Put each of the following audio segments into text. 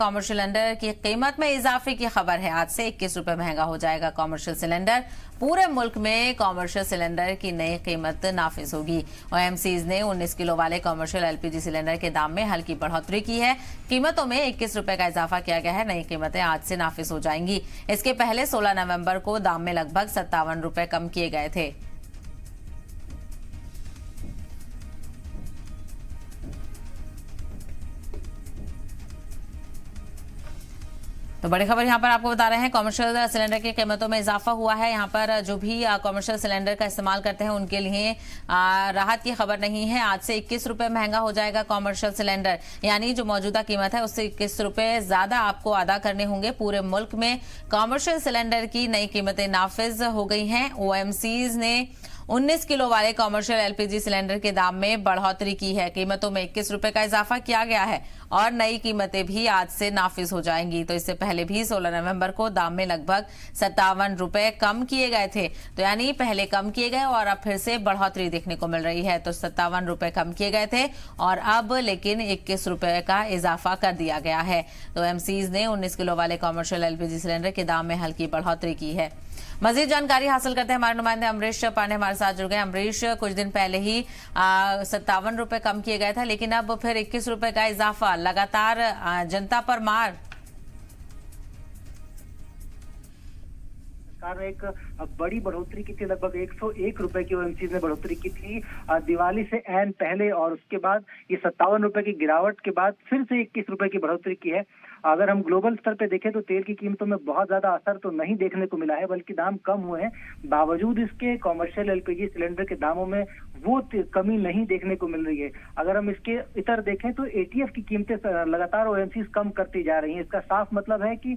Commercial cylinder की कीमत में इजाफे की खबर है। आज से 21 रुपए महंगा हो जाएगा कॉमर्शियल सिलेंडर। पूरे मुल्क में कॉमर्शियल सिलेंडर की नई कीमत नाफिज होगी। ओएमसीज ने 19 किलो वाले कॉमर्शियल एलपीजी सिलेंडर के दाम में हल्की बढ़ोतरी की है। कीमतों में 21 रुपए का इजाफा किया गया है। नई कीमतें आज से नाफिज हो जाएंगी। इसके पहले 16 नवंबर को दाम में लगभग 57 रुपए कम किए गए थे। तो बड़ी खबर यहां पर आपको बता रहे हैं, कॉमर्शियल सिलेंडर की कीमतों में इजाफा हुआ है। यहां पर जो भी कॉमर्शियल सिलेंडर का इस्तेमाल करते हैं उनके लिए राहत की खबर नहीं है। आज से 21 रुपए महंगा हो जाएगा कॉमर्शियल सिलेंडर, यानी जो मौजूदा कीमत है उससे 21 रुपए ज्यादा आपको अदा करने होंगे। पूरे मुल्क में कॉमर्शियल सिलेंडर की नई कीमतें नाफिज हो गई हैं। ओएमसीज ने 19 किलो वाले कॉमर्शियल एलपीजी सिलेंडर के दाम में बढ़ोतरी की है। कीमतों में 21 रुपए का इजाफा किया गया है और नई कीमतें भी आज से नाफिज हो जाएंगी। तो इससे पहले भी 16 नवंबर को दाम में लगभग 57 रुपए कम किए गए थे। तो यानी पहले कम किए गए और अब फिर से बढ़ोतरी देखने को मिल रही है। तो 57 रुपए कम किए गए थे और अब लेकिन 21 रुपए का इजाफा कर दिया गया है। तो एमसीज ने 19 किलो वाले कॉमर्शियल एलपीजी सिलेंडर के दाम में हल्की बढ़ोतरी की है। मजीद जानकारी हासिल करते हैं, हमारे नुमाइंदे अमरीश पांडे हमारे साथ जुड़ गए। अमरीश, कुछ दिन पहले ही 57 रुपए कम किए गए थे, लेकिन अब फिर 21 रुपए का इजाफा, लगातार जनता पर मार। एक बड़ी बढ़ोतरी की थी, लगभग 101 रुपए की ओएमसी ने बढ़ोतरी की थी दिवाली से ऐन पहले, और उसके बाद ये 57 रुपए की गिरावट के बाद फिर से 21 रुपए की बढ़ोतरी की है। अगर हम ग्लोबल स्तर पे देखें तो तेल की कीमतों में बहुत ज्यादा असर तो नहीं देखने को मिला है, बल्कि दाम कम हुए हैं। बावजूद इसके कॉमर्शियल एलपीजी सिलेंडर के दामों में वो कमी नहीं देखने को मिल रही है। अगर हम इसके इतर देखें तो एटीएफ की कीमतें लगातार ओएमसी कम करती जा रही हैं। इसका साफ मतलब है कि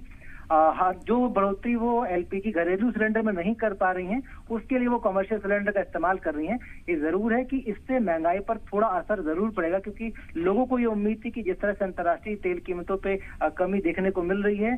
जो बढ़ोतरी वो एलपीजी घरेलू सिलेंडर में नहीं कर पा रही हैं, उसके लिए वो कमर्शियल सिलेंडर का इस्तेमाल कर रही हैं। ये जरूर है कि इससे महंगाई पर थोड़ा असर जरूर पड़ेगा, क्योंकि लोगों को ये उम्मीद थी कि जिस तरह से अंतर्राष्ट्रीय तेल कीमतों पे कमी देखने को मिल रही है,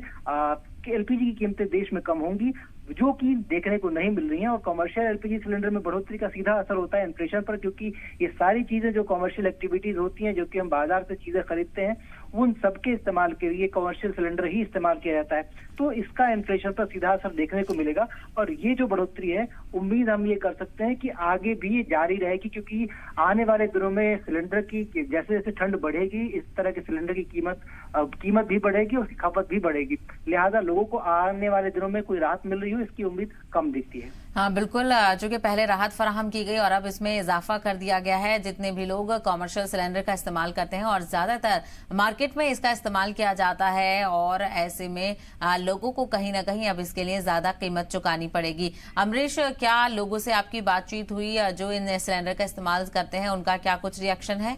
एलपीजी की कीमतें देश में कम होंगी, जो कि देखने को नहीं मिल रही हैं। और कमर्शियल एलपीजी सिलेंडर में बढ़ोतरी का सीधा असर होता है इन्फ्लेशन पर, क्योंकि ये सारी चीजें जो कमर्शियल एक्टिविटीज होती हैं, जो कि हम बाजार से चीजें खरीदते हैं, उन सबके इस्तेमाल के लिए कमर्शियल सिलेंडर ही इस्तेमाल किया जाता है। तो इसका इन्फ्लेशन पर सीधा असर देखने को मिलेगा। और ये जो बढ़ोतरी है, उम्मीद हम ये कर सकते हैं कि आगे भी ये जारी रहेगी, क्योंकि आने वाले दिनों में सिलेंडर की जैसे जैसे ठंड बढ़ेगी, इस तरह के सिलेंडर की कीमत भी बढ़ेगी, उसकी खपत भी बढ़ेगी। लिहाजा लोगों को आने वाले दिनों में कोई राहत मिल रही हो, इसकी उम्मीद कम दिखती है। हाँ बिल्कुल, चूंकि पहले राहत फराहम की गई और अब इसमें इजाफा कर दिया गया है। जितने भी लोग कॉमर्शियल सिलेंडर का इस्तेमाल करते हैं, और ज्यादातर मार्केट में इसका इस्तेमाल किया जाता है, और ऐसे में लोगों को कहीं ना कहीं अब इसके लिए ज्यादा कीमत चुकानी पड़ेगी। अमरीश, क्या लोगों से आपकी बातचीत हुई जो इन सिलेंडर का इस्तेमाल करते हैं, उनका क्या कुछ रिएक्शन है?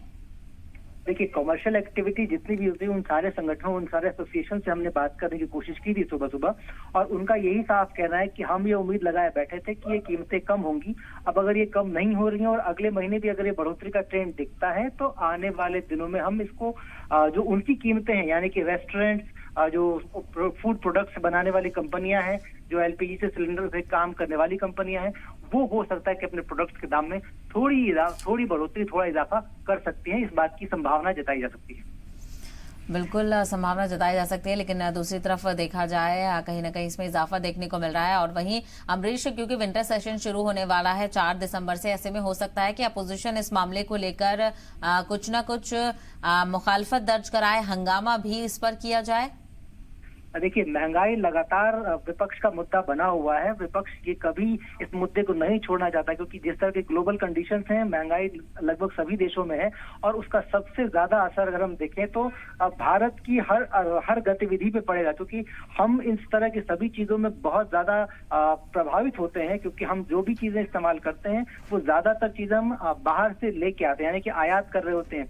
देखिए, कमर्शियल एक्टिविटी जितनी भी होती है, उन सारे संगठनों, उन सारे एसोसिएशन से हमने बात करने की कोशिश की थी सुबह सुबह, और उनका यही साफ कहना है कि हम ये उम्मीद लगाए बैठे थे कि ये कीमतें कम होंगी। अब अगर ये कम नहीं हो रही हैं और अगले महीने भी अगर ये बढ़ोतरी का ट्रेंड दिखता है, तो आने वाले दिनों में हम इसको जो उनकी कीमतें हैं, यानी कि रेस्टोरेंट्स, जो फूड प्रोडक्ट्स बनाने वाली कंपनियां हैं, जो एलपीजी से सिलेंडर से काम करने वाली कंपनियां हैं, वो हो सकता है कि अपने प्रोडक्ट्स के दाम में थोड़ी बढ़ोतरी, थोड़ा इजाफा कर सकती हैं। इस बात की संभावना जताई जा सकती है। बिल्कुल संभावना जताई जा सकती है, लेकिन दूसरी तरफ देखा जाए कहीं ना कहीं इसमें इजाफा देखने को मिल रहा है। और वहीं अमरीश, क्योंकि विंटर सेशन शुरू होने वाला है 4 दिसंबर से, ऐसे में हो सकता है कि अपोजिशन इस मामले को लेकर कुछ ना कुछ मुखालफत दर्ज कराए, हंगामा भी इस पर किया जाए। देखिए, महंगाई लगातार विपक्ष का मुद्दा बना हुआ है। विपक्ष ये कभी इस मुद्दे को नहीं छोड़ना चाहता, क्योंकि जिस तरह के ग्लोबल कंडीशंस हैं, महंगाई लगभग सभी देशों में है, और उसका सबसे ज्यादा असर अगर हम देखें तो भारत की हर गतिविधि पे पड़ेगा, क्योंकि हम इस तरह की सभी चीजों में बहुत ज्यादा प्रभावित होते हैं, क्योंकि हम जो भी चीजें इस्तेमाल करते हैं वो ज्यादातर चीजें हम बाहर से लेके आते हैं, यानी कि आयात कर रहे होते हैं।